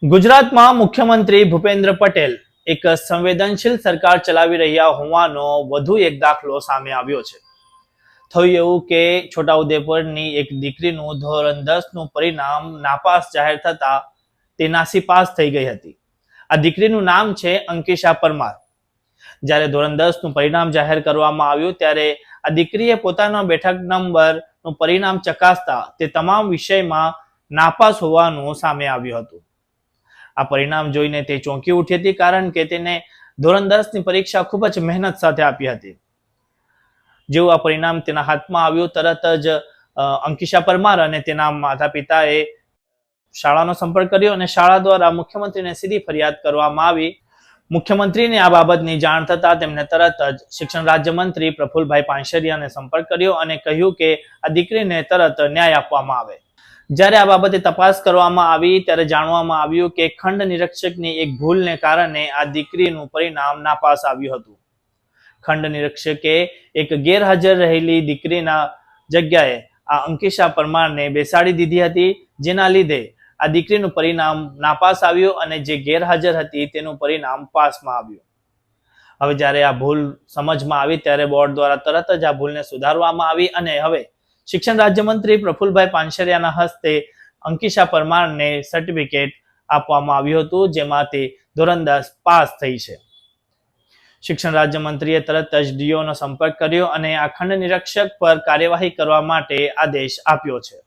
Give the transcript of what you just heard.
ગુજરાતમાં મુખ્યમંત્રી ભૂપેન્દ્ર પટેલ એક સંવેદનશીલ સરકાર ચલાવી રહ્યા હોવાનો વધુ એક દાખલો સામે આવ્યો છે. થયું એવું કે છોટાઉદેપુરની એક દીકરીનું ધોરણ 10નું પરિણામ નાપાસ જાહેર થતા તે નાસીપાસ થઈ ગઈ હતી. આ દીકરીનું નામ છે અંકિશા પરમાર. જ્યારે ધોરણ 10નું પરિણામ જાહેર કરવામાં આવ્યું ત્યારે આ દીકરીએ પોતાના બેઠક નંબરનું પરિણામ ચકાસતા તે તમામ વિષયમાં નાપાસ હોવાનું સામે આવ્યું હતું. આ પરિણામ જોઈને તે ચોંકી ઉઠી હતી, કારણ કે તેને ધોરણ 10ની પરીક્ષા ખૂબ જ મહેનત સાથે આપી હતી. જેવું આ પરિણામ તેના હાથમાં આવ્યું, તરત જ અંકિશા પરમાર અને તેના માતા પિતાએ શાળાનો સંપર્ક કર્યો અને શાળા દ્વારા મુખ્યમંત્રીને સીધી ફરિયાદ કરવામાં આવી. મુખ્યમંત્રીને આ બાબતની જાણ થતા તેમને તરત જ શિક્ષણ રાજ્યમંત્રી પ્રફુલભાઈ પાનસરિયાને સંપર્ક કર્યો અને કહ્યું કે આ દીકરીને તરત ન્યાય આપવામાં આવે. જ્યારે આ બાબતે તપાસ કરવામાં આવી ત્યારે જાણવામાં આવ્યું કે ખંડ નિરીક્ષકની એક ભૂલને કારણે આ દીકરીનું પરિણામ નાપાસ આવ્યું હતું. ખંડ નિરીક્ષકે એક ગેરહાજર રહેલી દીકરીના જગ્યાએ આ અંકિશા પરમારને બેસાડી દીધી હતી, જેના લીધે આ દીકરીનું પરિણામ નાપાસ આવ્યું અને જે ગેરહાજર હતી તેનું પરિણામ પાસમાં આવ્યું. હવે જ્યારે આ ભૂલ સમજમાં આવી ત્યારે બોર્ડ દ્વારા તરત જ આ ભૂલને સુધારવામાં આવી અને હવે શિક્ષણ રાજ્યમંત્રી પ્રફુલભાઈ પાનસરિયાના હસ્તે અંકિશા પરમારને સર્ટિફિકેટ આપવામાં આવ્યું હતું, જેમાં તે ધોરણ 10 પાસ થઈ છે. શિક્ષણ રાજ્યમંત્રીએ તરત જ ડીઓનો સંપર્ક કર્યો અને આ ખંડ નિરીક્ષક પર કાર્યવાહી કરવા માટે આદેશ આપ્યો છે.